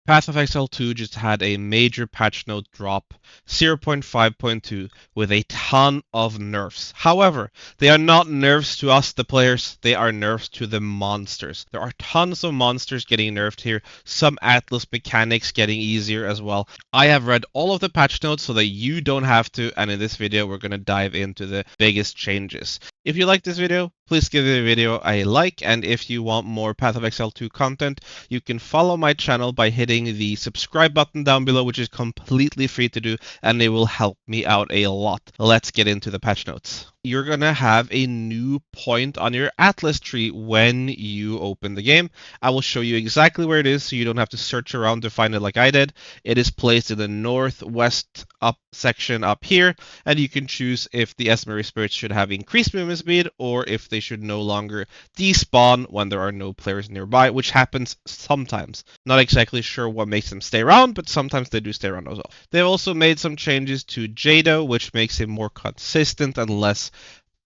Path of Exile 2 just had a major patch note drop, 0.5.2, with a ton of nerfs. However, they are not nerfs to us, the players, they are nerfs to the monsters. There are tons of monsters getting nerfed here, some Atlas mechanics getting easier as well. I have read all of the patch notes so that you don't have to, and in this video we're going to dive into the biggest changes. If you like this video, please give the video a like, and if you want more Path of Exile 2 content, you can follow my channel by hitting the subscribe button down below, which is completely free to do, and it will help me out a lot. Let's get into the patch notes. You're gonna have a new point on your Atlas tree when you open the game. I will show you exactly where it is so you don't have to search around to find it like I did. It is placed in the northwest up section up here, and you can choose if the Esmeri spirits should have increased movement speed or if they should no longer despawn when there are no players nearby, which happens sometimes. Not exactly sure what makes them stay around, but sometimes they do stay around as well. They've also made some changes to Jado, which makes it more consistent and less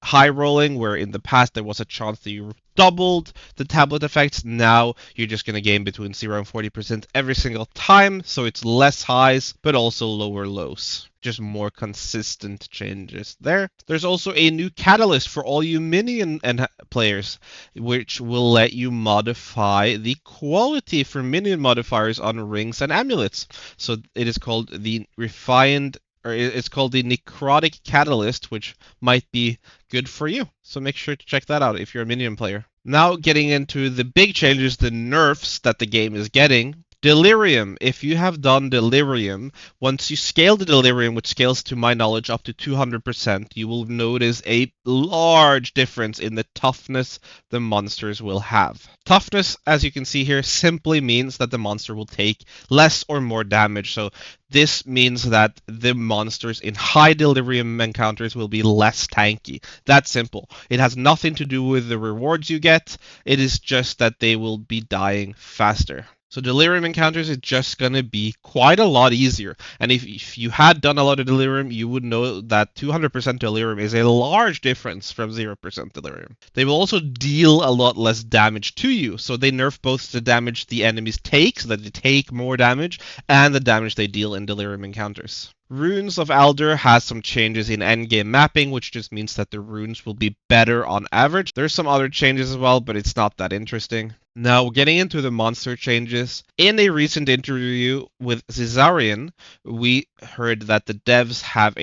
high rolling, where in the past there was a chance that you doubled the tablet effects. Now you're just going to gain between 0 and 40% every single time, so it's less highs but also lower lows. Just more consistent changes there. There's also a new catalyst for all you minion and players, which will let you modify the quality for minion modifiers on rings and amulets. So it is called the refined, or it's called the necrotic catalyst, which might be good for you. So make sure to check that out if you're a minion player. Now getting into the big changes, the nerfs that the game is getting. Delirium. If you have done Delirium, once you scale the Delirium, which scales to my knowledge up to 200%, you will notice a large difference in the toughness the monsters will have. Toughness, as you can see here, simply means that the monster will take less or more damage. So this means that the monsters in high Delirium encounters will be less tanky. That's simple. It has nothing to do with the rewards you get. It is just that they will be dying faster. So Delirium encounters is just going to be quite a lot easier. And if you had done a lot of Delirium, you would know that 200% Delirium is a large difference from 0% Delirium. They will also deal a lot less damage to you. So they nerf both the damage the enemies take, so that they take more damage, and the damage they deal in Delirium encounters. Runes of Alder has some changes in endgame mapping, which just means that the runes will be better on average. There's some other changes as well, but it's not that interesting. Now, getting into the monster changes. In a recent interview with Caesarian, we heard that the devs have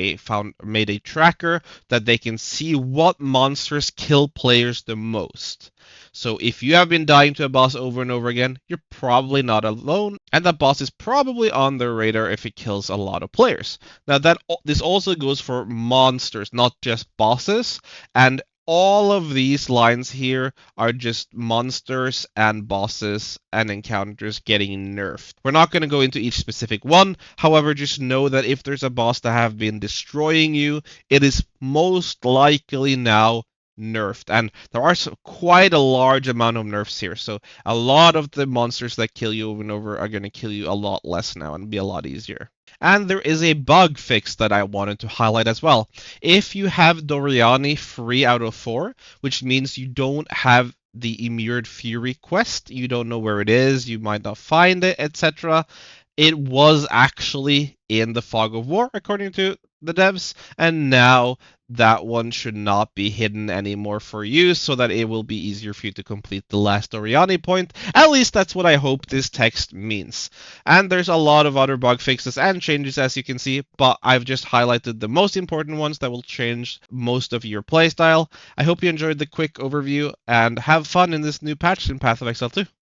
made a tracker that they can see what monsters kill players the most. So if you have been dying to a boss over and over again, you're probably not alone, and that boss is probably on their radar if it kills a lot of players. Now this also goes for monsters, not just bosses, and all of these lines here are just monsters and bosses and encounters getting nerfed. We're not going to go into each specific one. However, just know that if there's a boss that have been destroying you, it is most likely now nerfed, and there are quite a large amount of nerfs here, so a lot of the monsters that kill you over and over are going to kill you a lot less now and be a lot easier. And there is a bug fix that I wanted to highlight as well. If you have Doriani 3 out of 4, which means you don't have the Immured Fury quest, you don't know where it is, you might not find it, etc. It was actually in the Fog of War, according to the devs, and now that one should not be hidden anymore for you, so that it will be easier for you to complete the last Oriani point. At least that's what I hope this text means. And there's a lot of other bug fixes and changes, as you can see, but I've just highlighted the most important ones that will change most of your playstyle. I hope you enjoyed the quick overview, and have fun in this new patch in Path of Exile 2.